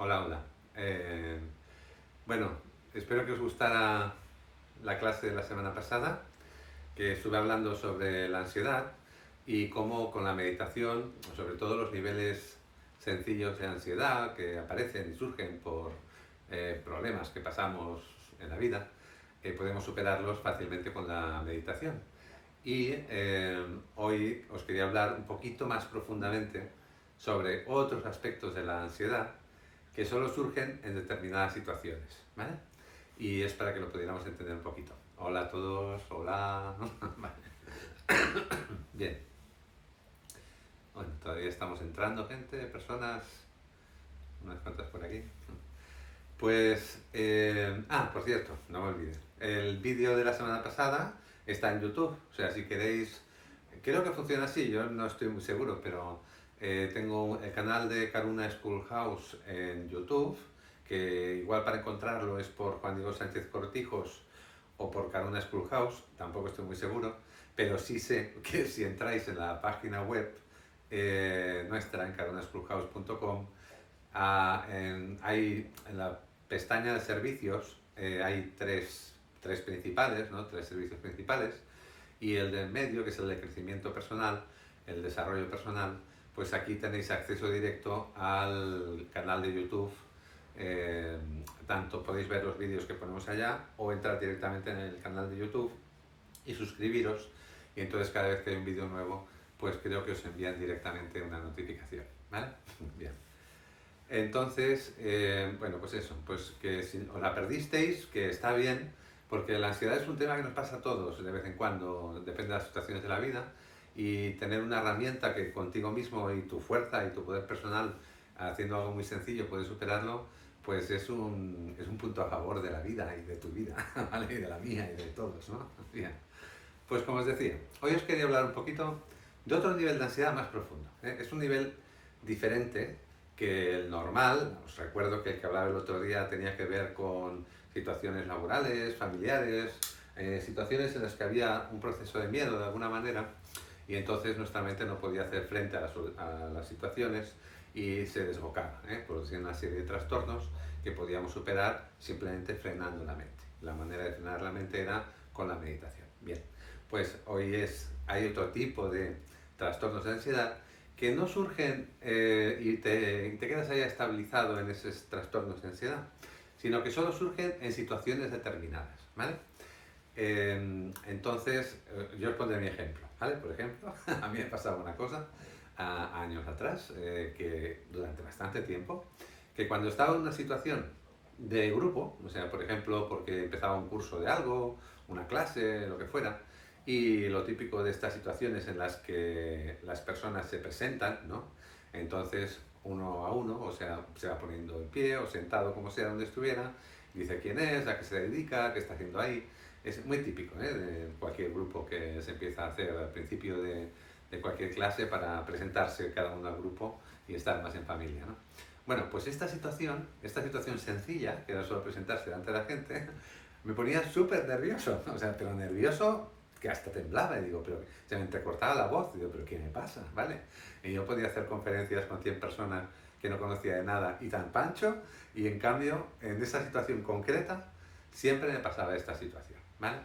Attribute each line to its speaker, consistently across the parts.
Speaker 1: Hola, hola. Bueno, espero que os gustara la clase de la semana pasada, que estuve hablando sobre la ansiedad y cómo con la meditación, sobre todo los niveles sencillos de ansiedad que aparecen y surgen por problemas que pasamos en la vida, podemos superarlos fácilmente con la meditación. Y hoy os quería hablar un poquito más profundamente sobre otros aspectos de la ansiedad que solo surgen en determinadas situaciones, ¿vale? Y es para que lo pudiéramos entender un poquito. Hola a todos, hola. Vale. Bien. Bueno, todavía estamos entrando gente, personas, unas cuantas por aquí. Pues, por cierto, no me olvides. El vídeo de la semana pasada está en YouTube, o sea, si queréis, creo que funciona así, yo no estoy muy seguro, pero tengo el canal de Karuna Schoolhouse en YouTube, que igual para encontrarlo es por Juan Diego Sánchez Cortijos o por Karuna Schoolhouse, tampoco estoy muy seguro, pero sí sé que si entráis en la página web nuestra, en karunaschoolhouse.com, hay en la pestaña de servicios, hay tres principales, ¿no? Tres servicios principales, y el del medio, que es el de crecimiento personal, el desarrollo personal, pues aquí tenéis acceso directo al canal de YouTube. eh, Tanto podéis ver los vídeos que ponemos allá o entrar directamente en el canal de YouTube y suscribiros, y entonces cada vez que hay un vídeo nuevo, pues creo que os envían directamente una notificación, ¿vale? Bien. Entonces, bueno, pues eso, pues que si os la perdisteis, que está bien, porque la ansiedad es un tema que nos pasa a todos de vez en cuando, depende de las situaciones de la vida, y tener una herramienta que contigo mismo y tu fuerza y tu poder personal, haciendo algo muy sencillo, puedes superarlo, pues es un punto a favor de la vida y de tu vida, ¿vale? Y de la mía y de todos, ¿no? Bien. Pues como os decía, hoy os quería hablar un poquito de otro nivel de ansiedad más profundo, ¿eh? Es un nivel diferente que el normal. Os recuerdo que el que hablaba el otro día tenía que ver con situaciones laborales, familiares, situaciones en las que había un proceso de miedo de alguna manera, y entonces nuestra mente no podía hacer frente a las situaciones y se desbocaba, producía una serie de trastornos que podíamos superar simplemente frenando la mente. La manera de frenar la mente era con la meditación. Bien, pues hay otro tipo de trastornos de ansiedad que no surgen y te quedas ahí estabilizado en esos trastornos de ansiedad, sino que solo surgen en situaciones determinadas, ¿vale? Entonces, yo os pondré mi ejemplo, ¿vale? Por ejemplo, a mí me pasaba una cosa años atrás, que durante bastante tiempo, que cuando estaba en una situación de grupo, o sea, por ejemplo, porque empezaba un curso de algo, una clase, lo que fuera, y lo típico de estas situaciones en las que las personas se presentan, ¿no? Entonces, uno a uno, o sea, se va poniendo en pie o sentado, como sea, donde estuviera, dice quién es, a qué se dedica, qué está haciendo ahí. Es muy típico, de cualquier grupo que se empieza a hacer al principio de cualquier clase para presentarse cada uno al grupo y estar más en familia, ¿no? Bueno, pues esta situación sencilla, que era solo presentarse delante de la gente, me ponía súper nervioso, o sea, pero nervioso que hasta temblaba, y digo, pero se me entrecortaba la voz, digo, pero ¿qué me pasa? ¿Vale? Y yo podía hacer conferencias con 100 personas que no conocía de nada y tan pancho, y en cambio, en esa situación concreta, siempre me pasaba esta situación, ¿vale?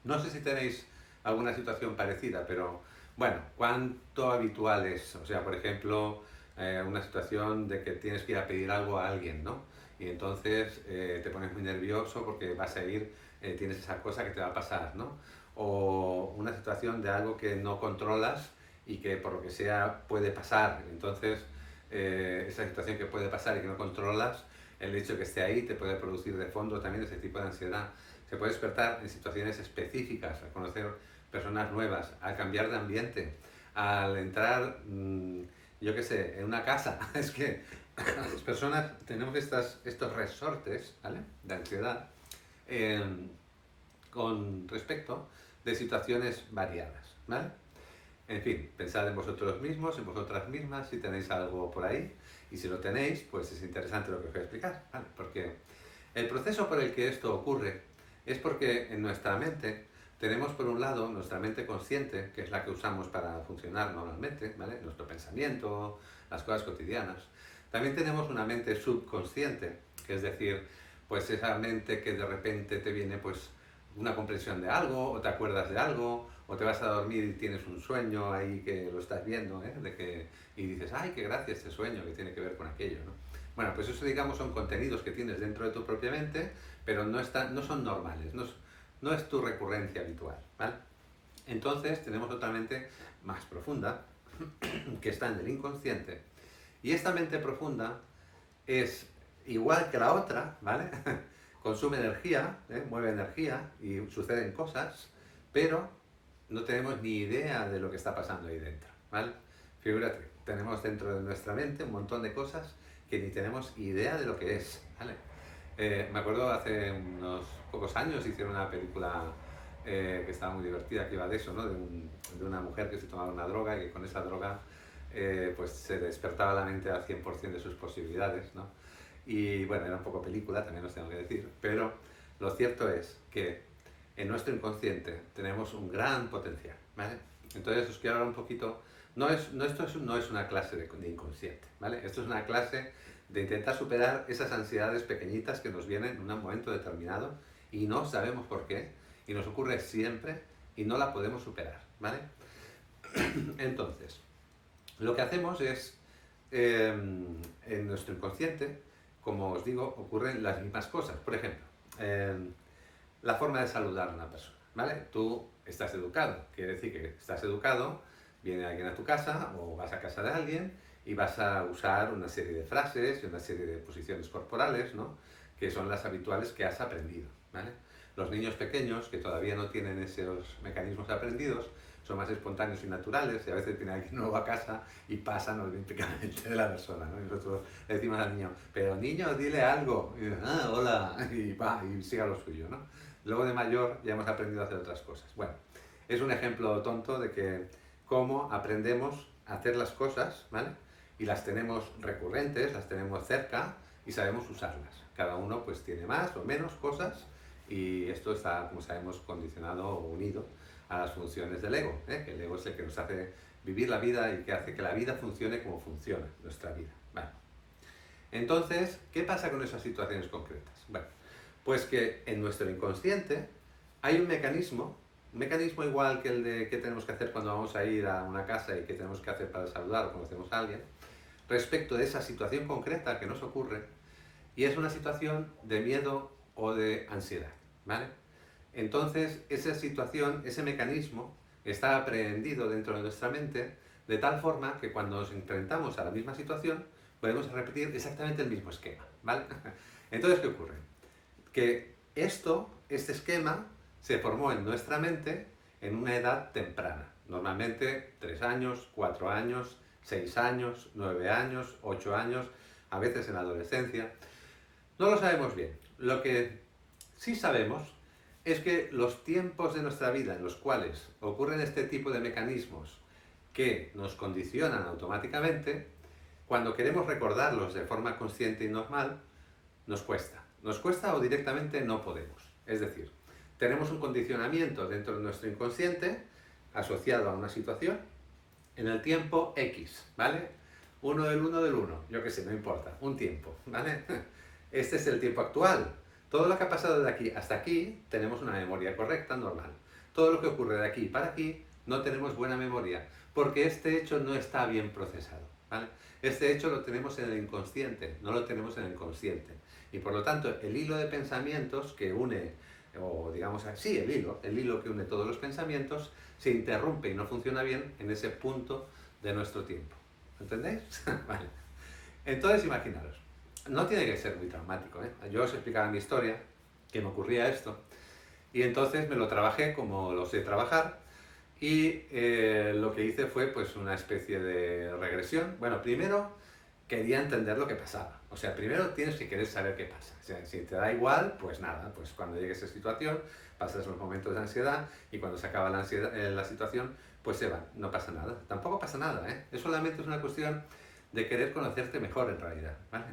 Speaker 1: No sé si tenéis alguna situación parecida, pero bueno, ¿cuánto habitual es? O sea, por ejemplo, una situación de que tienes que ir a pedir algo a alguien, ¿no? Y entonces te pones muy nervioso porque vas a ir, tienes esa cosa que te va a pasar, ¿no? O una situación de algo que no controlas y que por lo que sea puede pasar. Entonces, esa situación que puede pasar y que no controlas, el hecho de que esté ahí te puede producir de fondo también ese tipo de ansiedad. Se puede despertar en situaciones específicas, al conocer personas nuevas, al cambiar de ambiente, al entrar, yo qué sé, en una casa. Es que las personas tenemos estos resortes, ¿vale?, de ansiedad, eh, con respecto de situaciones variadas, ¿vale? En fin, pensad en vosotros mismos, en vosotras mismas, si tenéis algo por ahí, y si lo tenéis, pues es interesante lo que os voy a explicar, ¿vale? Porque el proceso por el que esto ocurre es porque en nuestra mente tenemos, por un lado, nuestra mente consciente, que es la que usamos para funcionar normalmente, ¿vale? Nuestro pensamiento, las cosas cotidianas. También tenemos una mente subconsciente, que es decir, pues esa mente que de repente te viene pues una comprensión de algo, o te acuerdas de algo, o te vas a dormir y tienes un sueño ahí que lo estás viendo, ¿eh? Y dices, ay, qué gracia este sueño que tiene que ver con aquello, ¿no? Bueno, pues eso digamos son contenidos que tienes dentro de tu propia mente, pero no son normales, no es tu recurrencia habitual, ¿vale? Entonces tenemos otra mente más profunda, que está en el inconsciente, y esta mente profunda es igual que la otra, ¿vale? Consume energía, mueve energía y suceden cosas, pero no tenemos ni idea de lo que está pasando ahí dentro, ¿vale? Figúrate, tenemos dentro de nuestra mente un montón de cosas que ni tenemos idea de lo que es, ¿vale? Me acuerdo hace unos pocos años hicieron una película que estaba muy divertida, que iba de eso, ¿no? De una mujer que se tomaba una droga y que con esa droga pues se despertaba la mente al 100% de sus posibilidades, ¿no? Y bueno, era un poco película, también os tengo que decir, pero lo cierto es que en nuestro inconsciente tenemos un gran potencial, ¿vale? Entonces os quiero hablar un poquito, esto no es una clase de inconsciente, ¿vale? Esto es una clase de intentar superar esas ansiedades pequeñitas que nos vienen en un momento determinado y no sabemos por qué, y nos ocurre siempre y no la podemos superar, ¿vale? Entonces, lo que hacemos es, en nuestro inconsciente, como os digo, ocurren las mismas cosas. Por ejemplo, la forma de saludar a una persona, ¿vale? Tú estás educado, quiere decir que estás educado, viene alguien a tu casa o vas a casa de alguien y vas a usar una serie de frases y una serie de posiciones corporales, ¿no? Que son las habituales que has aprendido, ¿vale? Los niños pequeños que todavía no tienen esos mecanismos aprendidos son más espontáneos y naturales y a veces viene alguien nuevo a casa y pasan olímpicamente de la persona, ¿no? Y nosotros le decimos al niño, pero niño, dile algo. Y dice, ah, hola, y va, y siga lo suyo, ¿no? Luego de mayor ya hemos aprendido a hacer otras cosas. Bueno, es un ejemplo tonto de que cómo aprendemos a hacer las cosas, ¿vale? Y las tenemos recurrentes, las tenemos cerca y sabemos usarlas. Cada uno pues tiene más o menos cosas y esto está, como sabemos, condicionado o unido a las funciones del ego, ¿eh? Que el ego es el que nos hace vivir la vida y que hace que la vida funcione como funciona nuestra vida. Vale. Entonces, ¿qué pasa con esas situaciones concretas? Bueno, pues que en nuestro inconsciente hay un mecanismo igual que el de qué tenemos que hacer cuando vamos a ir a una casa y qué tenemos que hacer para saludar o conocemos a alguien, respecto de esa situación concreta que nos ocurre, y es una situación de miedo o de ansiedad, ¿vale? Entonces, esa situación, ese mecanismo, está aprehendido dentro de nuestra mente de tal forma que cuando nos enfrentamos a la misma situación, podemos repetir exactamente el mismo esquema, ¿vale? Entonces, ¿qué ocurre? Que este esquema, se formó en nuestra mente en una edad temprana, normalmente 3 años, 4 años, 6 años, 9 años, 8 años, a veces en la adolescencia. No lo sabemos bien. Lo que sí sabemos es que los tiempos de nuestra vida en los cuales ocurren este tipo de mecanismos que nos condicionan automáticamente, cuando queremos recordarlos de forma consciente y normal, nos cuesta. Nos cuesta o directamente no podemos. Es decir, tenemos un condicionamiento dentro de nuestro inconsciente asociado a una situación en el tiempo X, ¿vale? 1 del 1 del 1, yo qué sé, no importa, un tiempo, ¿vale? Este es el tiempo actual. Todo lo que ha pasado de aquí hasta aquí tenemos una memoria correcta, normal. Todo lo que ocurre de aquí para aquí no tenemos buena memoria, porque este hecho no está bien procesado, ¿vale? Este hecho lo tenemos en el inconsciente, no lo tenemos en el consciente. Y por lo tanto, el hilo de pensamientos que une, o digamos así, el hilo que une todos los pensamientos, se interrumpe y no funciona bien en ese punto de nuestro tiempo. ¿Entendéis? Vale. Entonces, imaginaros, no tiene que ser muy traumático, ¿eh? Yo os explicaba mi historia, que me ocurría esto, y entonces me lo trabajé como lo sé trabajar, y lo que hice fue pues una especie de regresión. Bueno, primero quería entender lo que pasaba. O sea, primero tienes que querer saber qué pasa. O sea, si te da igual, pues nada, pues cuando llegue esa situación, pasas los momentos de ansiedad y cuando se acaba la, ansiedad, la situación, pues se van, no pasa nada. Tampoco pasa nada, ¿eh? Es solamente una cuestión de querer conocerte mejor en realidad, ¿vale?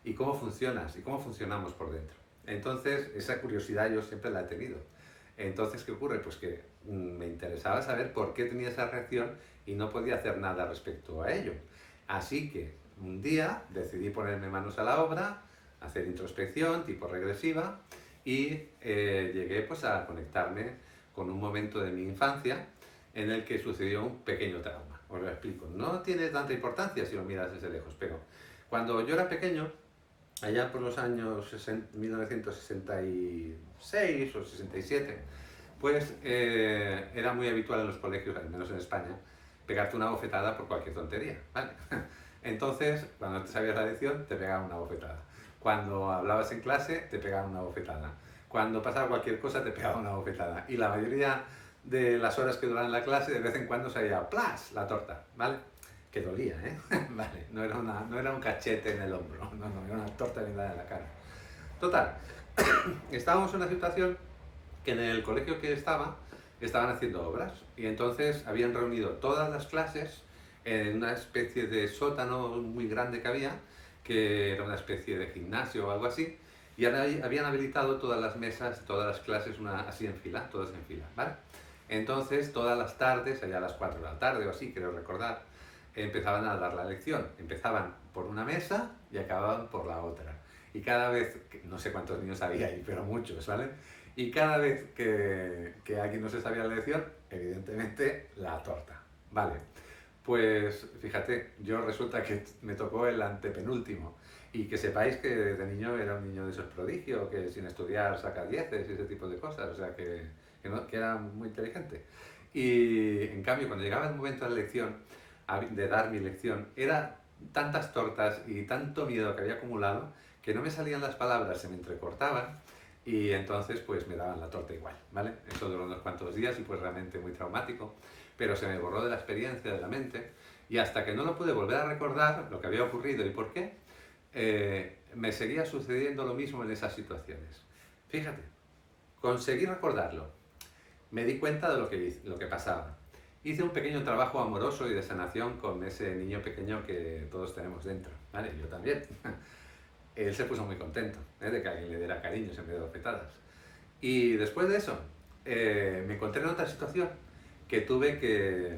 Speaker 1: Y cómo funcionas y cómo funcionamos por dentro. Entonces, esa curiosidad yo siempre la he tenido. Entonces, ¿qué ocurre? Pues que me interesaba saber por qué tenía esa reacción y no podía hacer nada respecto a ello. Así que un día decidí ponerme manos a la obra, hacer introspección tipo regresiva y llegué pues a conectarme con un momento de mi infancia en el que sucedió un pequeño trauma. Os lo explico. No tiene tanta importancia si lo miras desde lejos, pero cuando yo era pequeño, allá por los años 1966 o 67, pues era muy habitual en los colegios, al menos en España, pegarte una bofetada por cualquier tontería, ¿vale? Entonces, cuando te sabías la lección, te pegaban una bofetada. Cuando hablabas en clase, te pegaban una bofetada. Cuando pasaba cualquier cosa, te pegaban una bofetada. Y la mayoría de las horas que duraban la clase, de vez en cuando salía ¡plas! La torta, ¿vale? Que dolía, ¿eh? Vale, no era un cachete en el hombro, no, era una torta bien dada en la cara. Total, estábamos en una situación que en el colegio que estaban haciendo obras y entonces habían reunido todas las clases en una especie de sótano muy grande que era una especie de gimnasio o algo así, y habían habilitado todas las mesas, todas las clases así en fila, todas en fila, ¿vale? Entonces todas las tardes, allá a las 4 de la tarde o así, creo recordar, empezaban a dar la lección. Empezaban por una mesa y acababan por la otra. Y cada vez, no sé cuántos niños había ahí, pero muchos, ¿vale? Y cada vez que alguien no se sabía la lección, evidentemente la torta, ¿vale? Pues fíjate, yo resulta que me tocó el antepenúltimo. Y que sepáis que de niño era un niño de esos prodigios, que sin estudiar saca dieces y ese tipo de cosas, o sea que era muy inteligente. Y en cambio, cuando llegaba el momento de la lección, de dar mi lección, era tantas tortas y tanto miedo que había acumulado que no me salían las palabras, se me entrecortaban y entonces pues me daban la torta igual, ¿vale? Eso duró unos cuantos días y pues realmente muy traumático, pero se me borró de la experiencia, de la mente, y hasta que no lo pude volver a recordar lo que había ocurrido y por qué, me seguía sucediendo lo mismo en esas situaciones. Fíjate, conseguí recordarlo, me di cuenta de lo que pasaba. Hice un pequeño trabajo amoroso y de sanación con ese niño pequeño que todos tenemos dentro, ¿vale? Yo también. Él se puso muy contento, de que alguien le diera cariños en vez de bofetadas. Y después de eso, me encontré en otra situación que tuve que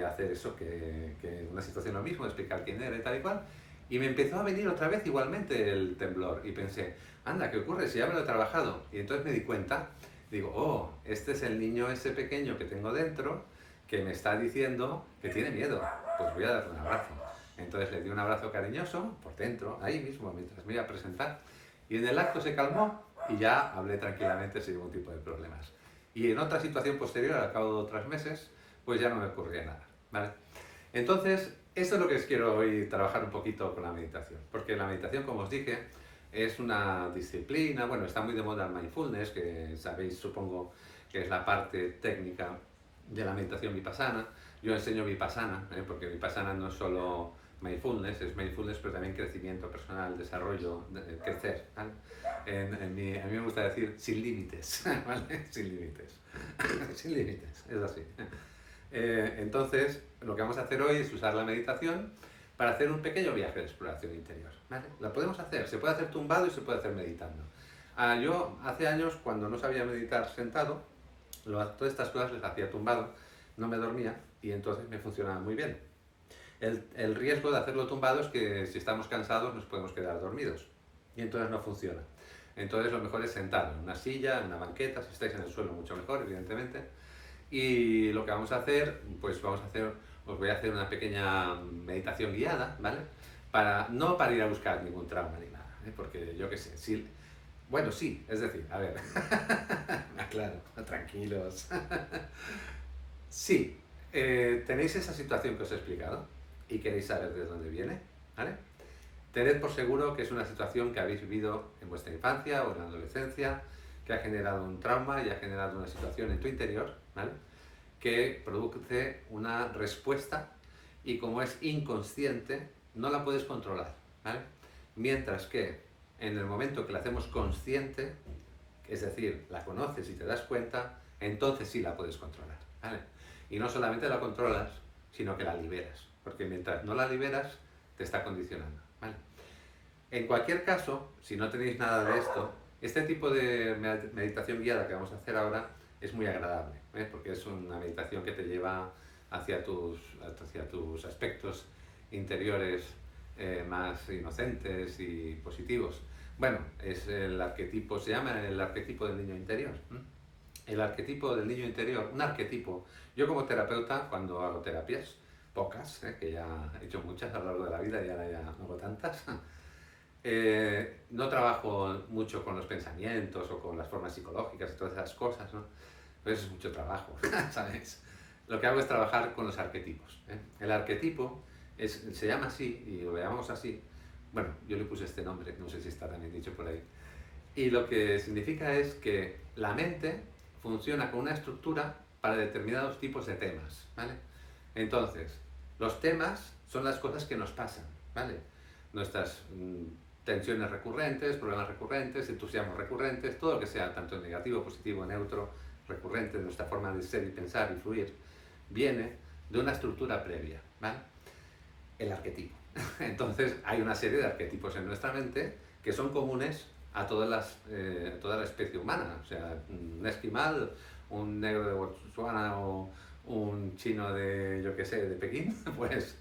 Speaker 1: hacer eso, que una situación lo mismo, explicar quién era y tal y cual. Y me empezó a venir otra vez igualmente el temblor y pensé, anda, ¿qué ocurre si ya me lo he trabajado? Y entonces me di cuenta, digo, oh, este es el niño ese pequeño que tengo dentro que me está diciendo que tiene miedo, pues voy a darle un abrazo. Entonces le di un abrazo cariñoso por dentro, ahí mismo, mientras me iba a presentar. Y en el acto se calmó y ya hablé tranquilamente sin ningún tipo de problemas. Y en otra situación posterior, al cabo de otros meses, pues ya no me ocurría nada, ¿vale? Entonces, esto es lo que os quiero hoy trabajar un poquito con la meditación. Porque la meditación, como os dije, es una disciplina, bueno, está muy de moda el mindfulness, que sabéis, supongo, que es la parte técnica de la meditación vipassana. Yo enseño vipassana, porque vipassana no es solo mindfulness, es mindfulness, pero también crecimiento personal, desarrollo, crecer, ¿vale? A mí me gusta decir sin límites, ¿vale? Sin límites, sin límites, es así. Entonces, lo que vamos a hacer hoy es usar la meditación para hacer un pequeño viaje de exploración interior, ¿vale? Lo podemos hacer, se puede hacer tumbado y se puede hacer meditando. Yo hace años, cuando no sabía meditar sentado, todas estas cosas les hacía tumbado, no me dormía y entonces me funcionaba muy bien. El riesgo de hacerlo tumbado es que si estamos cansados nos podemos quedar dormidos y entonces no funciona. Entonces lo mejor es sentado en una silla, en una banqueta, si estáis en el suelo mucho mejor, evidentemente. Y lo que vamos a hacer, pues os voy a hacer una pequeña meditación guiada, ¿vale? No para ir a buscar ningún trauma ni nada, porque yo qué sé, sí, bueno, sí, es decir, a ver, claro, tranquilos. Sí, tenéis esa situación que os he explicado y queréis saber de dónde viene, ¿vale? Tened por seguro que es una situación que habéis vivido en vuestra infancia o en la adolescencia, que ha generado un trauma y ha generado una situación en tu interior, ¿vale? Que produce una respuesta y como es inconsciente, no la puedes controlar, ¿vale? Mientras que en el momento que la hacemos consciente, es decir, la conoces y te das cuenta, entonces sí la puedes controlar, ¿vale? Y no solamente la controlas, sino que la liberas, porque mientras no la liberas, te está condicionando, ¿vale? En cualquier caso, si no tenéis nada de esto, este tipo de meditación guiada que vamos a hacer ahora es muy agradable, porque es una meditación que te lleva hacia tus aspectos interiores más inocentes y positivos. Bueno, es el arquetipo, se llama el arquetipo del niño interior. El arquetipo del niño interior, un arquetipo. Yo como terapeuta, cuando hago terapias, pocas, que ya he hecho muchas a lo largo de la vida y ahora ya no hago tantas, no trabajo mucho con los pensamientos o con las formas psicológicas y todas esas cosas, ¿no? Pues es mucho trabajo, ¿sabes? Lo que hago es trabajar con los arquetipos. El arquetipo se llama así, y lo llamamos así. Bueno, yo le puse este nombre, no sé si está también dicho por ahí. Y lo que significa es que la mente funciona con una estructura para determinados tipos de temas, ¿vale? Entonces, los temas son las cosas que nos pasan, ¿vale? Nuestras tensiones recurrentes, problemas recurrentes, entusiasmos recurrentes, todo lo que sea, tanto negativo, positivo, neutro, recurrente, de nuestra forma de ser y pensar y fluir, viene de una estructura previa, ¿vale? El arquetipo. Entonces, hay una serie de arquetipos en nuestra mente que son comunes a toda la especie humana. O sea, un esquimal, un negro de Botswana o un chino de, yo qué sé, de Pekín, pues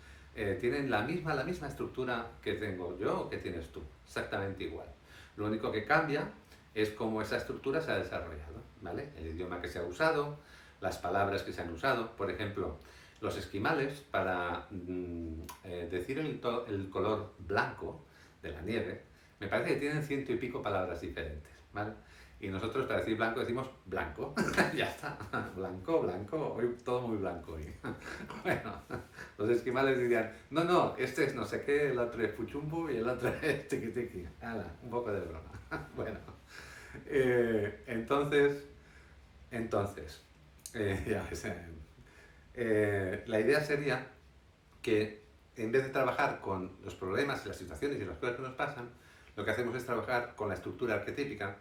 Speaker 1: tienen la misma estructura que tengo yo o que tienes tú, exactamente igual. Lo único que cambia es cómo esa estructura se ha desarrollado, ¿vale? El idioma que se ha usado, las palabras que se han usado. Por ejemplo, los esquimales, para decir el color blanco de la nieve, me parece que tienen 100 y pico palabras diferentes, ¿vale? Y nosotros para decir blanco decimos blanco, ya está, blanco, blanco, hoy todo muy blanco hoy. Bueno, los esquimales dirían, no, no, este es no sé qué, el otro es puchumbu y el otro es tiqui tiqui. Hala, un poco de broma. Bueno, entonces, ya ves, la idea sería que en vez de trabajar con los problemas y las situaciones y las cosas que nos pasan, lo que hacemos es trabajar con la estructura arquetípica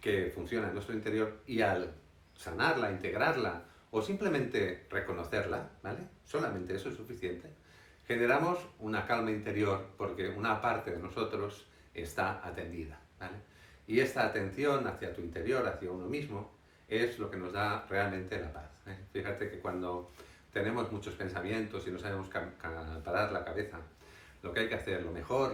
Speaker 1: que funciona en nuestro interior y al sanarla, integrarla o simplemente reconocerla, ¿vale? Solamente eso es suficiente. Generamos una calma interior porque una parte de nosotros está atendida, ¿vale? Y esta atención hacia tu interior, hacia uno mismo, es lo que nos da realmente la paz. Fíjate que cuando tenemos muchos pensamientos y no sabemos parar la cabeza, lo que hay que hacer, lo mejor,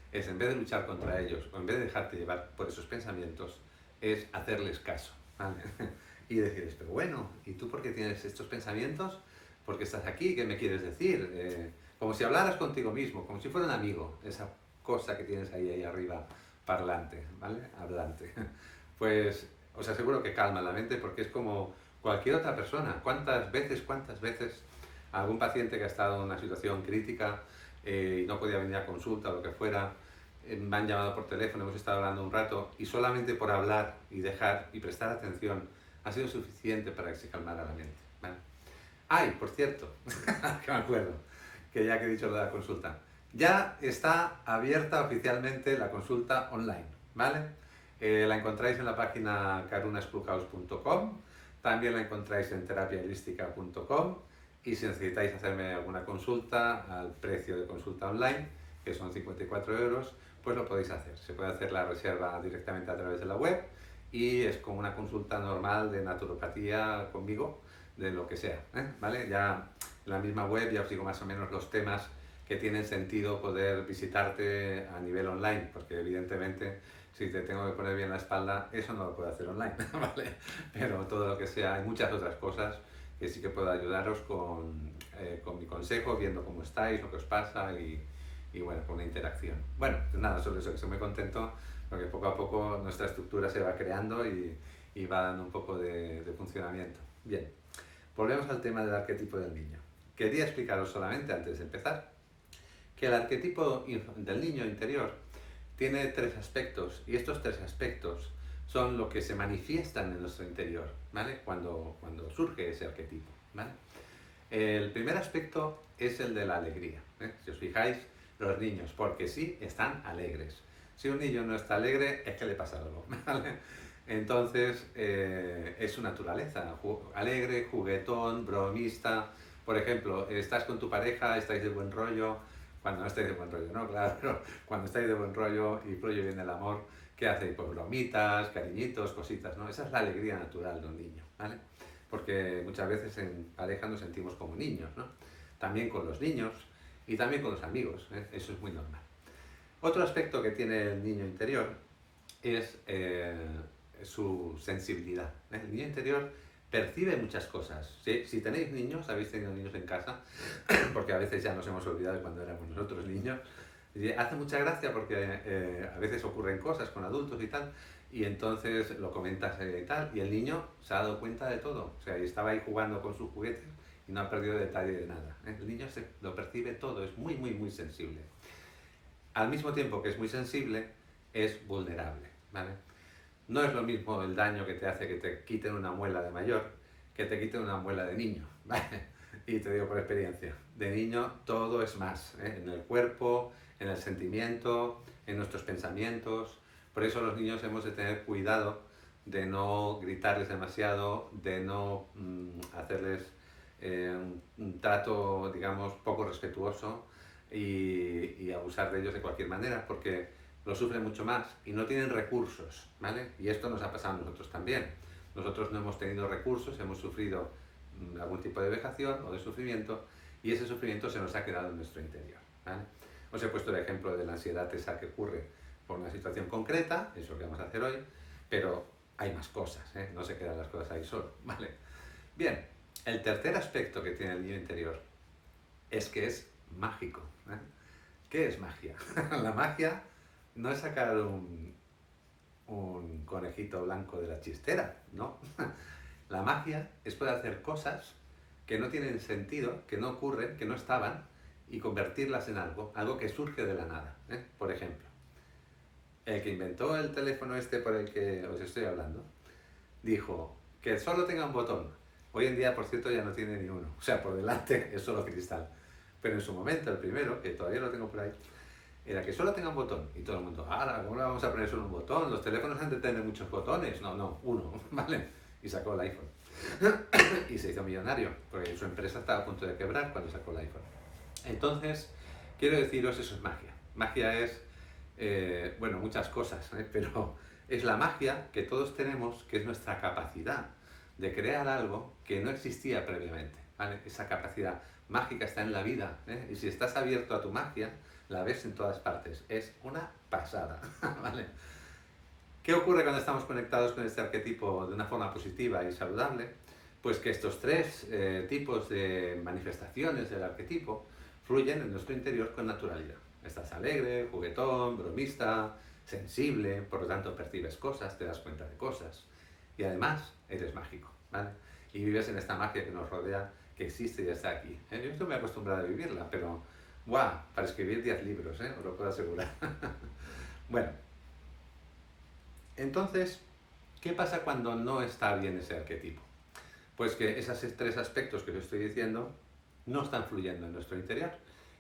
Speaker 1: es en vez de luchar contra ellos o en vez de dejarte llevar por esos pensamientos, es hacerles caso, ¿vale? Y decirles, pero bueno, ¿y tú por qué tienes estos pensamientos? ¿Por qué estás aquí? ¿Qué me quieres decir? Como si hablaras contigo mismo, como si fuera un amigo, esa cosa que tienes ahí arriba, parlante, ¿vale? Hablante. Pues os aseguro que calma la mente porque es como cualquier otra persona. ¿Cuántas veces algún paciente que ha estado en una situación crítica y no podía venir a consulta o lo que fuera, me han llamado por teléfono, hemos estado hablando un rato y solamente por hablar y dejar y prestar atención ha sido suficiente para que se calmara la mente, ¿vale? Ay, por cierto, que me acuerdo, que ya que he dicho lo de la consulta, ya está abierta oficialmente la consulta online, ¿vale? La encontráis en la página carunasclubhouse.com, también la encontráis en terapiaholística.com y si necesitáis hacerme alguna consulta al precio de consulta online, que son 54 euros, pues lo podéis hacer. Se puede hacer la reserva directamente a través de la web y es como una consulta normal de naturopatía conmigo, de lo que sea, ¿vale? Ya en la misma web ya os digo más o menos los temas que tienen sentido poder visitarte a nivel online, porque evidentemente si te tengo que poner bien la espalda, eso no lo puedo hacer online, ¿vale? Pero todo lo que sea, hay muchas otras cosas que sí que puedo ayudaros con mi consejo, viendo cómo estáis, lo que os pasa y bueno, con una interacción. Bueno, pues nada, sobre eso que estoy muy contento, porque poco a poco nuestra estructura se va creando y va dando un poco de funcionamiento. Bien, volvemos al tema del arquetipo del niño. Quería explicaros solamente, antes de empezar, que el arquetipo del niño interior tiene tres aspectos y estos tres aspectos son lo que se manifiestan en nuestro interior, ¿vale? Cuando surge ese arquetipo, ¿vale? El primer aspecto es el de la alegría, ¿eh? Si os fijáis, los niños, porque sí, están alegres. Si un niño no está alegre, es que le pasa algo, ¿vale? Entonces, es su naturaleza, alegre, juguetón, bromista. Por ejemplo, estás con tu pareja, estáis de buen rollo, cuando no estáis de buen rollo, ¿no? Claro, pero cuando estáis de buen rollo y fluye bien el amor, ¿qué hacéis? Pues bromitas, cariñitos, cositas, ¿no? Esa es la alegría natural de un niño, ¿vale? Porque muchas veces en pareja nos sentimos como niños, ¿no? También con los niños, y también con los amigos, eso es muy normal. Otro aspecto que tiene el niño interior es su sensibilidad. El niño interior percibe muchas cosas. Si tenéis niños, habéis tenido niños en casa, porque a veces ya nos hemos olvidado de cuando éramos nosotros niños, y hace mucha gracia porque a veces ocurren cosas con adultos y tal, y entonces lo comentas y tal, y el niño se ha dado cuenta de todo. O sea, y estaba ahí jugando con sus juguetes y no ha perdido detalle de nada. El niño lo percibe todo, es muy, muy, muy sensible. Al mismo tiempo que es muy sensible, es vulnerable, ¿vale? No es lo mismo el daño que te hace que te quiten una muela de mayor que te quiten una muela de niño, ¿vale? Y te digo por experiencia, de niño todo es más, en el cuerpo, en el sentimiento, en nuestros pensamientos. Por eso los niños hemos de tener cuidado de no gritarles demasiado, de no hacerles un trato, digamos, poco respetuoso y abusar de ellos de cualquier manera, porque lo sufren mucho más y no tienen recursos, ¿vale? Y esto nos ha pasado a nosotros también. Nosotros no hemos tenido recursos, hemos sufrido algún tipo de vejación o de sufrimiento y ese sufrimiento se nos ha quedado en nuestro interior, ¿vale? Os he puesto el ejemplo de la ansiedad esa que ocurre por una situación concreta, es lo que vamos a hacer hoy, pero hay más cosas, no se quedan las cosas ahí solo, ¿vale? Bien, el tercer aspecto que tiene el niño interior es que es mágico, ¿eh? ¿Qué es magia? La magia no es sacar un conejito blanco de la chistera, ¿no? La magia es poder hacer cosas que no tienen sentido, que no ocurren, que no estaban, y convertirlas en algo, algo que surge de la nada, ¿eh? Por ejemplo, el que inventó el teléfono este por el que os estoy hablando, dijo que solo tenga un botón. Hoy en día, por cierto, ya no tiene ni uno, o sea, por delante es solo cristal. Pero en su momento, el primero, que todavía lo tengo por ahí, era que solo tenga un botón. Y todo el mundo, ahora, ¿cómo le vamos a poner solo un botón? Los teléfonos han de tener muchos botones. No, no, uno, ¿vale? Y sacó el iPhone. Y se hizo millonario, porque su empresa estaba a punto de quebrar cuando sacó el iPhone. Entonces, quiero deciros, eso es magia. Magia es, bueno, muchas cosas, pero es la magia que todos tenemos, que es nuestra capacidad de crear algo que no existía previamente, ¿vale? Esa capacidad mágica está en la vida, y si estás abierto a tu magia, la ves en todas partes. Es una pasada, ¿vale? ¿Qué ocurre cuando estamos conectados con este arquetipo de una forma positiva y saludable? Pues que estos tres tipos de manifestaciones del arquetipo fluyen en nuestro interior con naturalidad. Estás alegre, juguetón, bromista, sensible, por lo tanto percibes cosas, te das cuenta de cosas y además eres mágico, ¿vale? Y vives en esta magia que nos rodea, que existe y está aquí. Yo estoy muy acostumbrado a vivirla, pero ¡guau! Para escribir 10 libros, os lo puedo asegurar. Bueno, entonces, ¿qué pasa cuando no está bien ese arquetipo? Pues que esos tres aspectos que os estoy diciendo no están fluyendo en nuestro interior.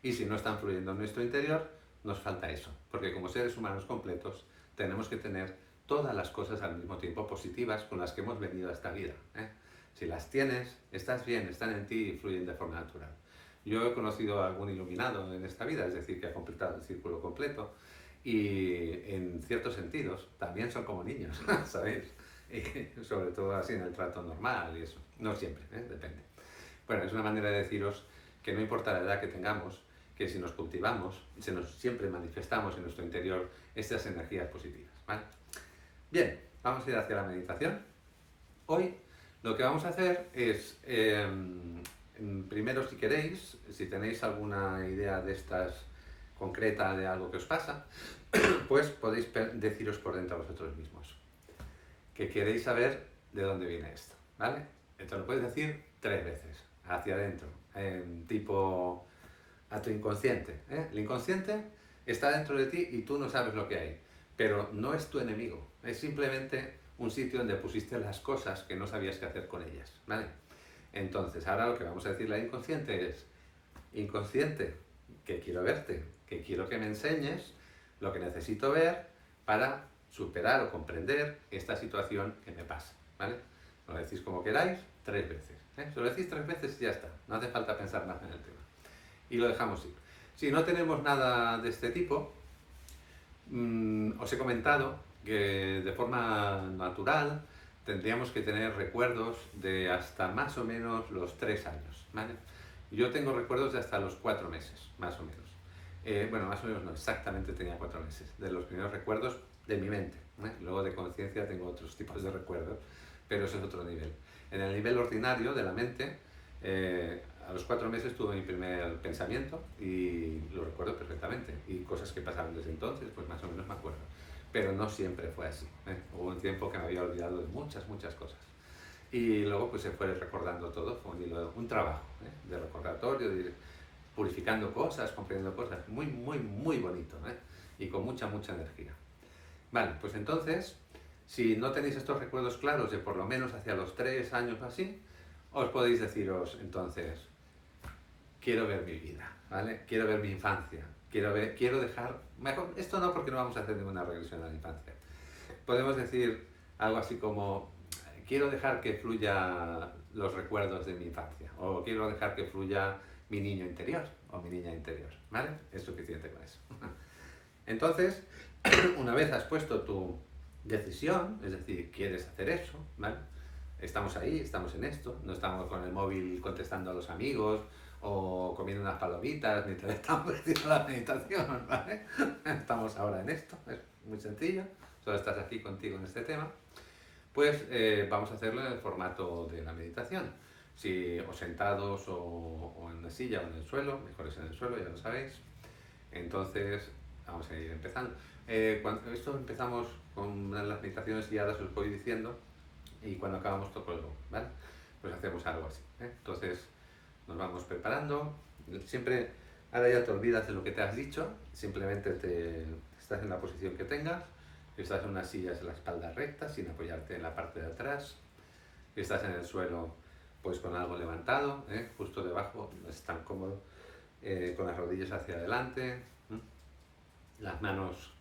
Speaker 1: Y si no están fluyendo en nuestro interior, nos falta eso. Porque como seres humanos completos, tenemos que tener todas las cosas al mismo tiempo positivas con las que hemos venido a esta vida. Si las tienes, estás bien, están en ti y fluyen de forma natural. Yo he conocido a algún iluminado en esta vida, es decir, que ha completado el círculo completo, y en ciertos sentidos también son como niños, ¿sabéis? Y sobre todo así en el trato normal y eso. No siempre, depende. Bueno, es una manera de deciros que no importa la edad que tengamos, que si nos cultivamos, siempre manifestamos en nuestro interior estas energías positivas, ¿vale? Bien, vamos a ir hacia la meditación. Hoy lo que vamos a hacer es, primero si queréis, si tenéis alguna idea de estas concreta de algo que os pasa, pues podéis deciros por dentro a vosotros mismos que queréis saber de dónde viene esto, ¿vale? Esto lo puedes decir 3 veces, hacia adentro, tipo a tu inconsciente, El inconsciente está dentro de ti y tú no sabes lo que hay, pero no es tu enemigo, es simplemente un sitio donde pusiste las cosas que no sabías qué hacer con ellas, ¿vale? Entonces, ahora lo que vamos a decirle al inconsciente es, inconsciente, que quiero verte, que quiero que me enseñes lo que necesito ver para superar o comprender esta situación que me pasa, ¿vale? Lo decís como queráis, 3 veces, Si lo decís 3 veces y ya está, no hace falta pensar más en el tema. Y lo dejamos ir. Si no tenemos nada de este tipo, os he comentado que de forma natural tendríamos que tener recuerdos de hasta más o menos los 3 años, ¿vale? Yo tengo recuerdos de hasta los 4 meses, más o menos. Bueno, más o menos no, exactamente tenía 4 meses, de los primeros recuerdos de mi mente. Luego de conciencia tengo otros tipos de recuerdos, pero eso es otro nivel. En el nivel ordinario de la mente, a los 4 meses tuve mi primer pensamiento y lo recuerdo perfectamente. Y cosas que pasaron desde entonces, pues más o menos me acuerdo. Pero no siempre fue así. Hubo un tiempo que me había olvidado de muchas, muchas cosas. Y luego pues se fue recordando todo, fue un trabajo de recordatorio, de ir purificando cosas, comprendiendo cosas, muy, muy, muy bonito y con mucha, mucha energía. Vale, pues entonces, si no tenéis estos recuerdos claros de por lo menos hacia los 3 años o así, os podéis deciros entonces, quiero ver mi vida, ¿vale? Quiero ver mi infancia, quiero dejar, mejor, esto no porque no vamos a hacer ninguna regresión a la infancia. Podemos decir algo así como, quiero dejar que fluya los recuerdos de mi infancia, o quiero dejar que fluya mi niño interior, o mi niña interior, ¿vale? Es suficiente con eso. Entonces, una vez has puesto tu decisión, es decir, quieres hacer eso, ¿vale? Estamos ahí, estamos en esto, no estamos con el móvil contestando a los amigos o comiendo unas palomitas, ni te estamos haciendo la meditación, ¿vale? Estamos ahora en esto, es muy sencillo, solo estás aquí contigo en este tema. Pues vamos a hacerlo en el formato de la meditación. Si o sentados o en una silla o en el suelo, mejor es en el suelo, ya lo sabéis. Entonces, vamos a ir empezando. Cuando esto empezamos con las meditaciones guiadas, os voy diciendo, y cuando acabamos toco el gong, ¿vale? Pues hacemos algo así. Entonces, nos vamos preparando. Siempre, ahora ya te olvidas de lo que te has dicho, simplemente estás en la posición que tengas. Estás en una silla de la espalda recta, sin apoyarte en la parte de atrás. Estás en el suelo, pues con algo levantado, justo debajo, no es tan cómodo, con las rodillas hacia adelante, las manos,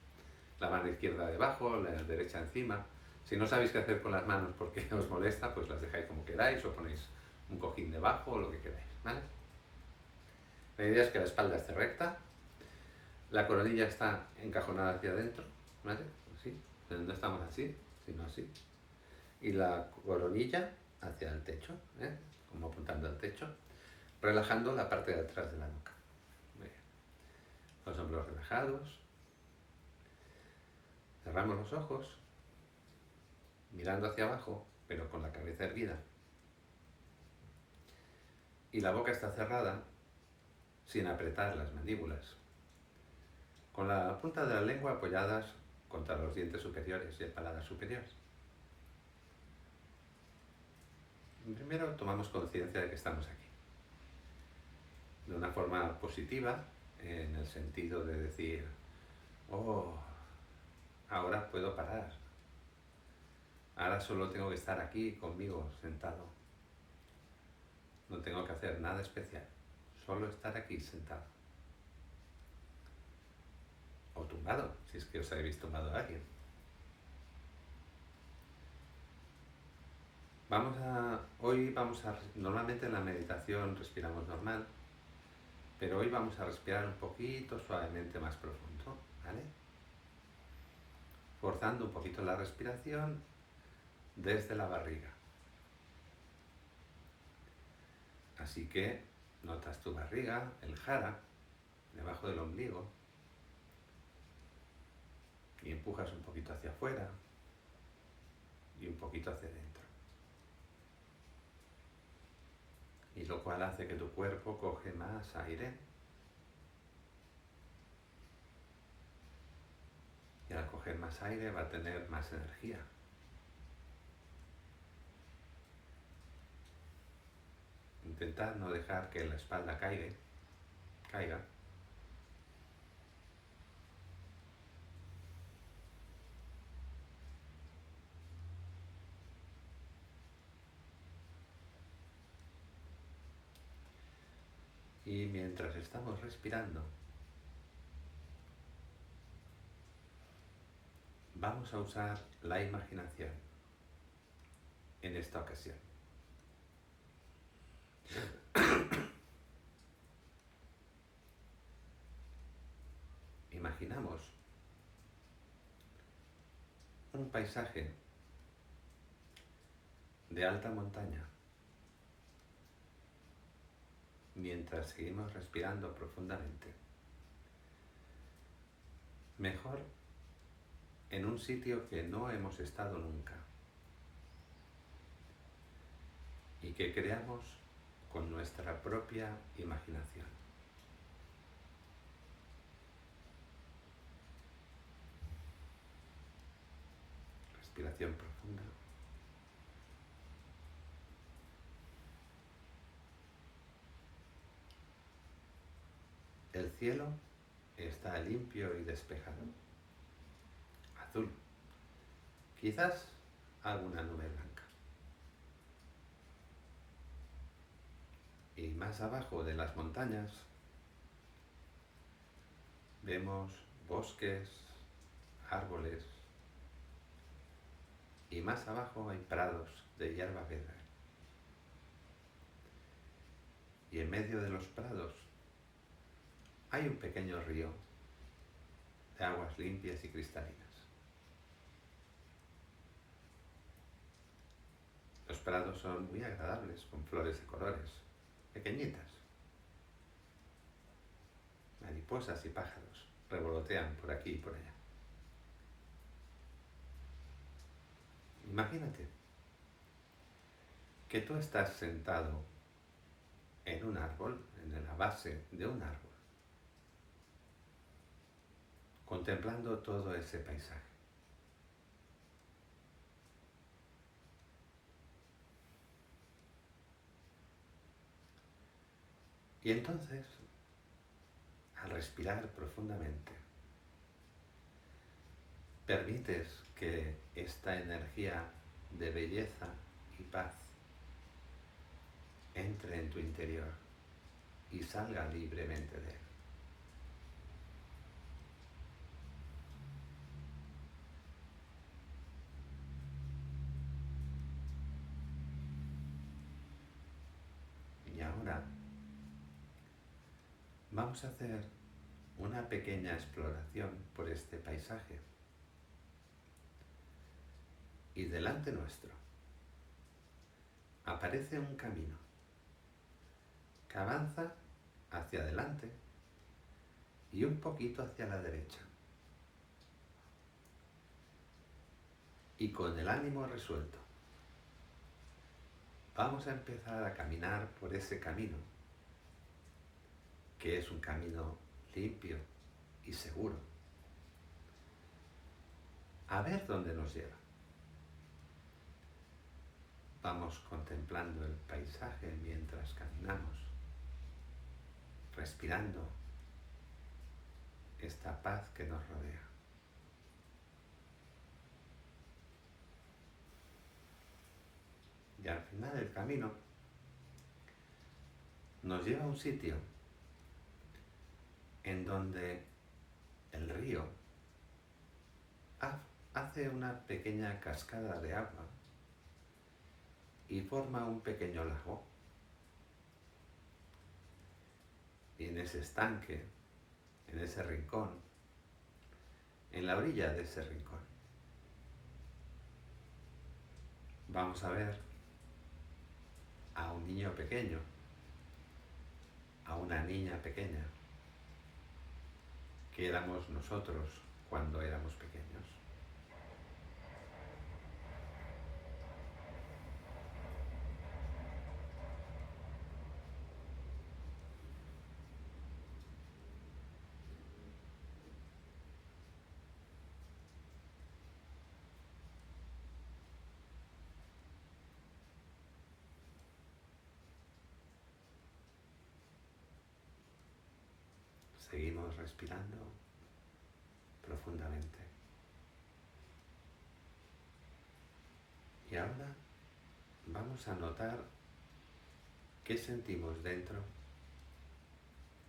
Speaker 1: la mano izquierda debajo, la derecha encima. Si no sabéis qué hacer con las manos porque os molesta, pues las dejáis como queráis o ponéis un cojín debajo o lo que queráis, ¿vale? La idea es que la espalda esté recta, la coronilla está encajonada hacia adentro, ¿vale? Así, no estamos así, sino así. Y la coronilla hacia el techo, como apuntando al techo, relajando la parte de atrás de la nuca. Muy bien. Los hombros relajados. Cerramos los ojos, mirando hacia abajo, pero con la cabeza erguida. Y la boca está cerrada, sin apretar las mandíbulas, con la punta de la lengua apoyadas contra los dientes superiores y el paladar superior. Primero tomamos conciencia de que estamos aquí, de una forma positiva, en el sentido de decir, oh, ahora puedo parar, ahora solo tengo que estar aquí conmigo, sentado, no tengo que hacer nada especial, solo estar aquí sentado. O tumbado, si es que os habéis tumbado a alguien. Normalmente en la meditación respiramos normal, pero hoy vamos a respirar un poquito suavemente más profundo, ¿vale? Forzando un poquito la respiración desde la barriga. Así que notas tu barriga, el jara, debajo del ombligo, y empujas un poquito hacia afuera y un poquito hacia adentro. Y lo cual hace que tu cuerpo coge más aire. Y al coger más aire va a tener más energía. Intentad no dejar que la espalda caiga. Y mientras estamos respirando, vamos a usar la imaginación en esta ocasión. Imaginamos un paisaje de alta montaña, mientras seguimos respirando profundamente. Mejor en un sitio que no hemos estado nunca y que creamos con nuestra propia imaginación. Respiración profunda. El cielo está limpio y despejado. Azul. Quizás alguna nube blanca. Y más abajo de las montañas vemos bosques, árboles, y más abajo hay prados de hierba verde. Y en medio de los prados hay un pequeño río de aguas limpias y cristalinas. Los prados son muy agradables, con flores de colores, pequeñitas. Mariposas y pájaros revolotean por aquí y por allá. Imagínate que tú estás sentado en un árbol, en la base de un árbol, contemplando todo ese paisaje. Y entonces, al respirar profundamente, permites que esta energía de belleza y paz entre en tu interior y salga libremente de él. Y ahora vamos a hacer una pequeña exploración por este paisaje. Y delante nuestro aparece un camino que avanza hacia adelante y un poquito hacia la derecha. Y con el ánimo resuelto, vamos a empezar a caminar por ese camino, que es un camino limpio y seguro. A ver dónde nos lleva. Vamos contemplando el paisaje mientras caminamos, respirando esta paz que nos rodea. Y al final del camino nos lleva a un sitio en donde el río hace una pequeña cascada de agua y forma un pequeño lago. Y en ese estanque, en ese rincón, en la orilla de ese rincón, vamos a ver a un niño pequeño, a una niña pequeña, que éramos nosotros cuando éramos pequeños. Seguimos respirando profundamente. Y ahora vamos a notar qué sentimos dentro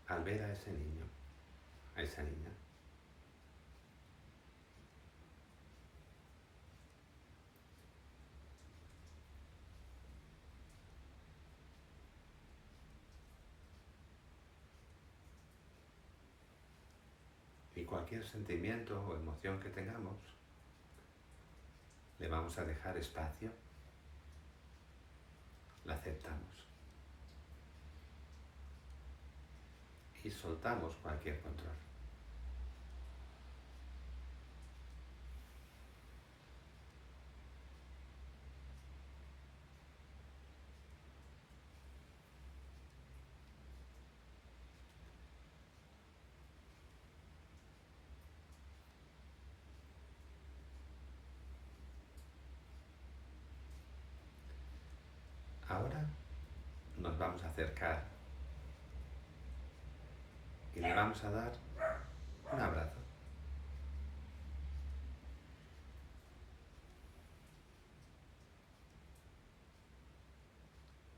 Speaker 1: al ver a ese niño, a esa niña. Y cualquier sentimiento o emoción que tengamos, le vamos a dejar espacio, la aceptamos. y soltamos cualquier control. Ahora nos vamos a acercar y le vamos a dar un abrazo.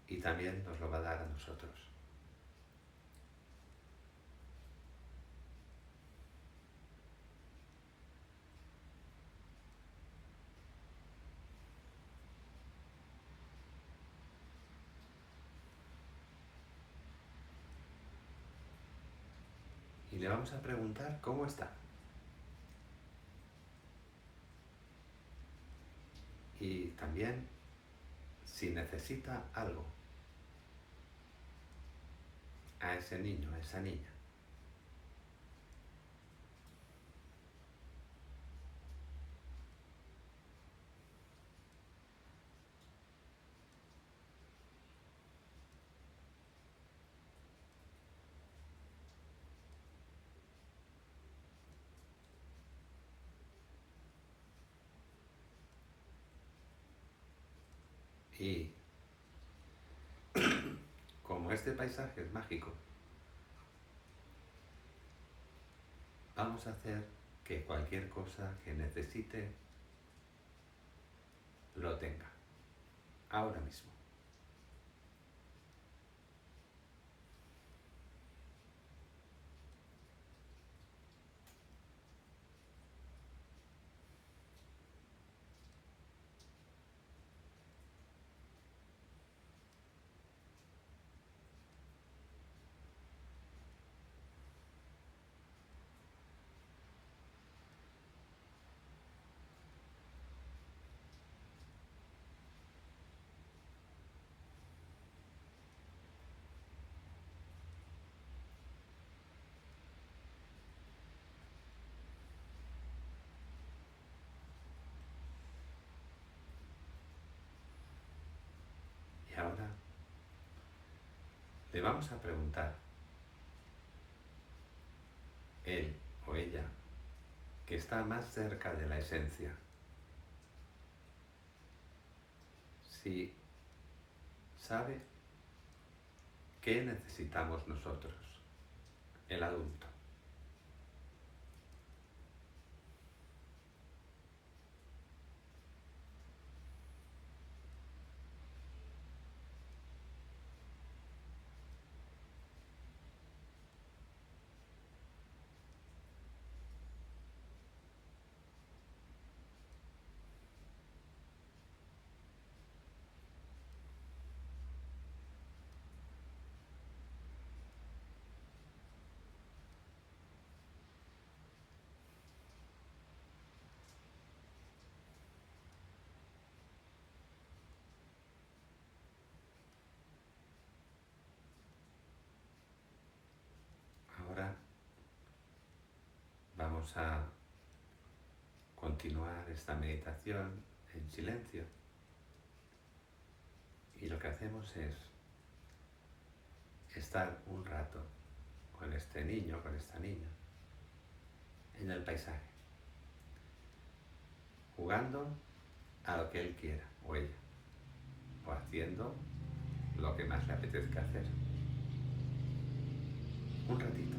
Speaker 1: Y también nos lo va a dar a nosotros. Y le vamos a preguntar cómo está. Y también si necesita algo a ese niño, a esa niña. Y como este paisaje es mágico, vamos a hacer que cualquier cosa que necesite lo tenga, ahora mismo. Y ahora le vamos a preguntar, él o ella, que está más cerca de la esencia, si sabe qué necesitamos nosotros, el adulto. Ahora vamos a continuar esta meditación en silencio y lo que hacemos es estar un rato con este niño, con esta niña, en el paisaje, jugando a lo que él quiera o ella, o haciendo lo que más le apetezca hacer. Un ratito.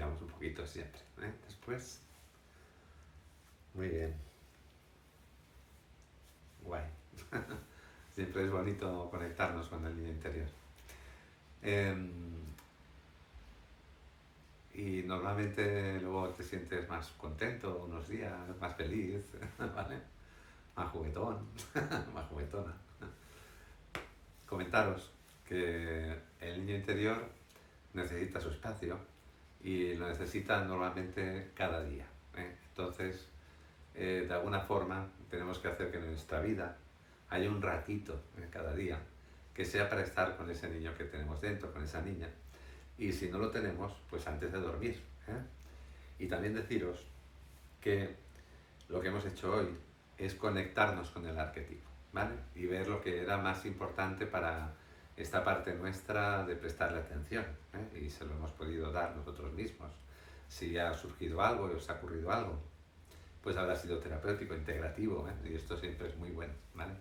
Speaker 1: respiramos un poquito siempre. Después, muy bien, guay. Siempre es bonito conectarnos con el niño interior. Y normalmente luego te sientes más contento unos días, más feliz, ¿vale? Más juguetón, más juguetona. Comentaros que el niño interior necesita su espacio y lo necesita normalmente cada día. Entonces, de alguna forma, tenemos que hacer que en nuestra vida haya un ratito cada día que sea para estar con ese niño que tenemos dentro, con esa niña. Y si no lo tenemos, pues antes de dormir. Y también deciros que lo que hemos hecho hoy es conectarnos con el arquetipo, ¿vale? Y ver lo que era más importante para esta parte nuestra de prestarle atención, y se lo hemos podido dar nosotros mismos. Si ha surgido algo y os ha ocurrido algo, pues habrá sido terapéutico, integrativo, y esto siempre es muy bueno, ¿vale?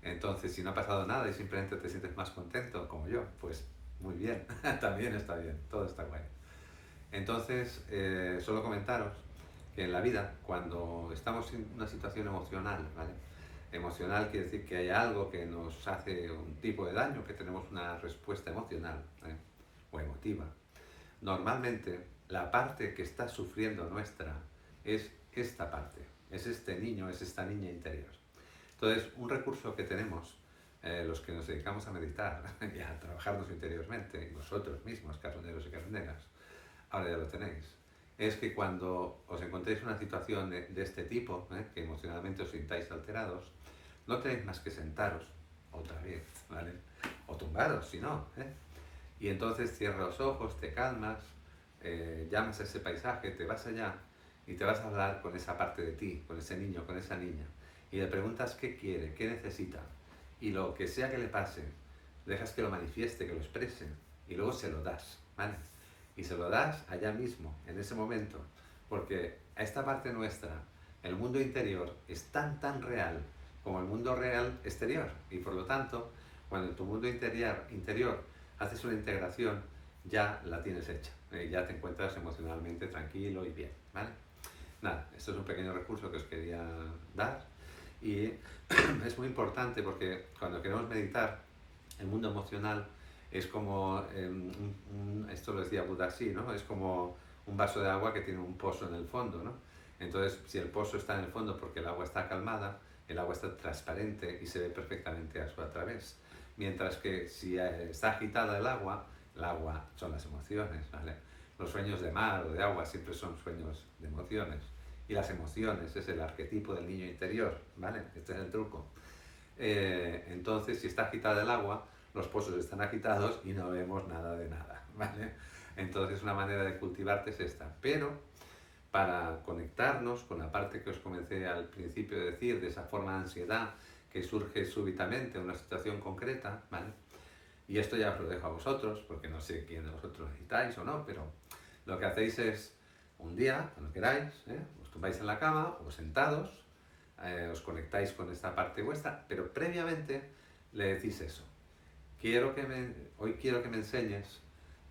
Speaker 1: Entonces, si no ha pasado nada y simplemente te sientes más contento, como yo, pues muy bien, también está bien, todo está guay. Entonces, solo comentaros que en la vida, cuando estamos en una situación emocional, ¿vale? Emocional quiere decir que hay algo que nos hace un tipo de daño, que tenemos una respuesta emocional, o emotiva. Normalmente, la parte que está sufriendo nuestra es esta parte, es este niño, es esta niña interior. Entonces, un recurso que tenemos, los que nos dedicamos a meditar y a trabajarnos interiormente, y vosotros mismos, carroneros y carroneras, ahora ya lo tenéis, es que cuando os encontréis en una situación de este tipo, que emocionalmente os sintáis alterados, no tenéis más que sentaros otra vez, ¿vale? O tumbaros, si no, y entonces cierras los ojos, te calmas, llamas a ese paisaje, te vas allá y te vas a hablar con esa parte de ti, con ese niño, con esa niña, y le preguntas qué quiere, qué necesita, y lo que sea que le pase, dejas que lo manifieste, que lo exprese, y luego se lo das, ¿vale? Y se lo das allá mismo, en ese momento, porque a esta parte nuestra, el mundo interior es tan real como el mundo real exterior, y por lo tanto, cuando en tu mundo interior haces una integración, ya la tienes hecha, ya te encuentras emocionalmente tranquilo y bien, ¿vale? Nada, esto es un pequeño recurso que os quería dar, y es muy importante porque cuando queremos meditar, el mundo emocional es como, esto lo decía Buda así, ¿no? Es como un vaso de agua que tiene un pozo en el fondo, ¿no? Entonces, si el pozo está en el fondo porque el agua está calmada, el agua está transparente y se ve perfectamente a través. Mientras que si está agitada el agua son las emociones, ¿vale? Los sueños de mar o de agua siempre son sueños de emociones. Y las emociones es el arquetipo del niño interior, ¿vale? Este es el truco. Entonces, si está agitada el agua, los pozos están agitados y no vemos nada de nada, ¿vale? Entonces, una manera de cultivarte es esta. Pero, para conectarnos con la parte que os comencé al principio de decir, de esa forma de ansiedad que surge súbitamente en una situación concreta, ¿vale? Y esto ya os lo dejo a vosotros, porque no sé quién de vosotros necesitáis o no, pero lo que hacéis es, un día, cuando queráis, os tumbáis en la cama o sentados, os conectáis con esta parte vuestra, pero previamente le decís eso. Hoy quiero que me enseñes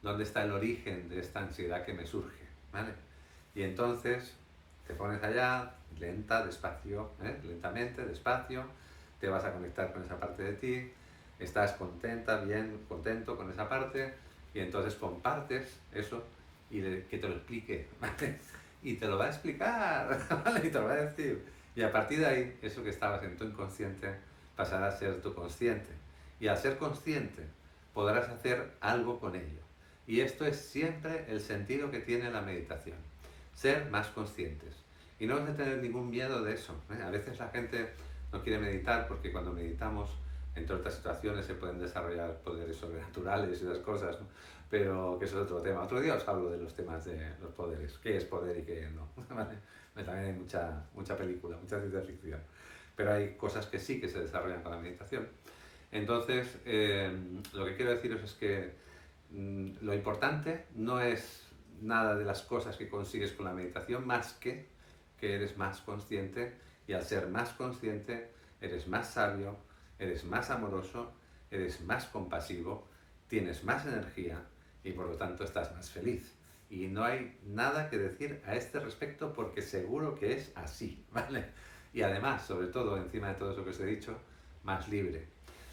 Speaker 1: dónde está el origen de esta ansiedad que me surge, ¿vale? Y entonces te pones allá, lentamente, despacio, te vas a conectar con esa parte de ti, estás contenta, bien, contento con esa parte, y entonces compartes eso y que te lo explique, ¿vale? Y te lo va a explicar, ¿vale? Y te lo va a decir. Y a partir de ahí, eso que estabas en tu inconsciente pasará a ser tu consciente. Y al ser consciente, podrás hacer algo con ello. Y esto es siempre el sentido que tiene la meditación. Ser más conscientes. Y no vas a tener ningún miedo de eso, A veces la gente no quiere meditar porque cuando meditamos, entre otras situaciones, se pueden desarrollar poderes sobrenaturales y esas cosas, ¿no? Pero que eso es otro tema. Otro día os hablo de los temas de los poderes. ¿Qué es poder y qué no? ¿Vale? También hay mucha película, mucha ciencia ficción. Pero hay cosas que sí que se desarrollan con la meditación. Entonces, lo que quiero deciros es que lo importante no es nada de las cosas que consigues con la meditación, más que eres más consciente, y al ser más consciente eres más sabio, eres más amoroso, eres más compasivo, tienes más energía y por lo tanto estás más feliz. y no hay nada que decir a este respecto porque seguro que es así, ¿vale? Y además, sobre todo, encima de todo eso que os he dicho, más libre.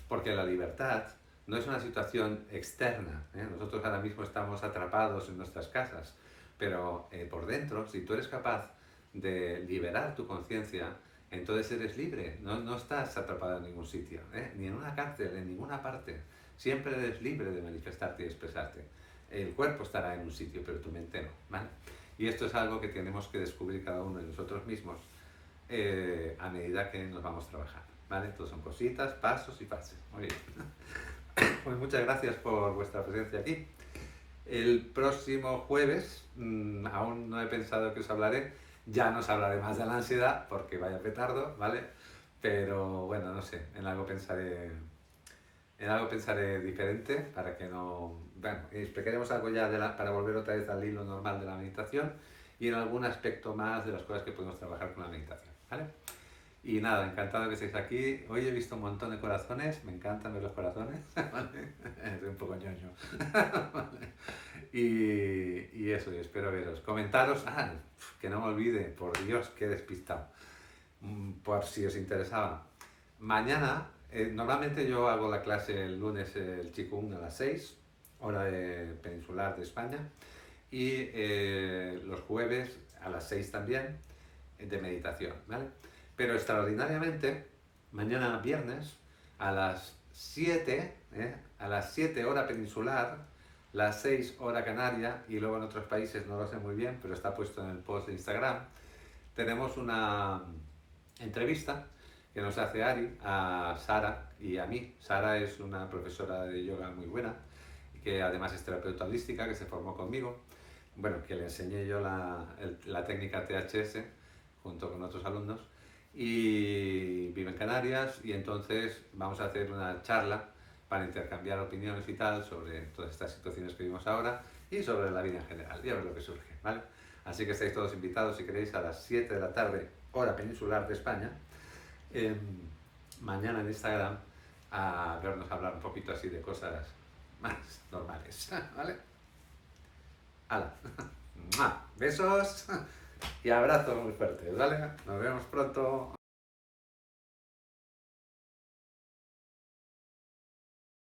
Speaker 1: Porque la libertad no es una situación externa, ¿eh? Nosotros ahora mismo estamos atrapados en nuestras casas, pero por dentro, si tú eres capaz de liberar tu conciencia, entonces eres libre, no estás atrapado en ningún sitio, ¿eh? Ni en una cárcel, en ninguna parte. Siempre eres libre de manifestarte y expresarte. El cuerpo estará en un sitio, pero tu mente no, ¿vale? Y esto es algo que tenemos que descubrir cada uno de nosotros mismos a medida que nos vamos trabajando, ¿vale? Entonces son cositas, pasos y fases. Muy bien. Pues muchas gracias por vuestra presencia aquí. El próximo jueves, aún no he pensado que os hablaré, ya no os hablaré más de la ansiedad porque vaya petardo, ¿vale? Pero bueno, no sé, en algo pensaré diferente para que no... Bueno, explicaremos algo ya para volver otra vez al hilo normal de la meditación y en algún aspecto más de las cosas que podemos trabajar con la meditación, ¿vale? Y nada, encantado que estéis aquí. Hoy he visto un montón de corazones, me encantan ver los corazones, ¿vale? Soy un poco ñoño. ¿Vale? Y eso, y espero veros. Comentaros, que no me olvide, por Dios, qué despistado. Por si os interesaba. Mañana, normalmente yo hago la clase el lunes, el Qigong a las 6, hora peninsular de España, y los jueves a las 6 también, de meditación, ¿vale? Pero extraordinariamente, mañana viernes, a las 7, a las 7 hora peninsular, las 6 hora canaria, y luego en otros países no lo sé muy bien, pero está puesto en el post de Instagram, tenemos una entrevista que nos hace Ari a Sara y a mí. Sara es una profesora de yoga muy buena, que además es terapeuta holística, que se formó conmigo, bueno, que le enseñé yo la técnica THS junto con otros alumnos, y vive en Canarias, y entonces vamos a hacer una charla para intercambiar opiniones y tal sobre todas estas situaciones que vimos ahora y sobre la vida en general, y a ver lo que surge, ¿vale? Así que estáis todos invitados, si queréis, a las 7 de la tarde, hora peninsular de España, mañana en Instagram, a vernos hablar un poquito así de cosas más normales, ¿vale? ¡Hala! Besos y abrazos muy fuertes, ¿vale? Nos vemos pronto.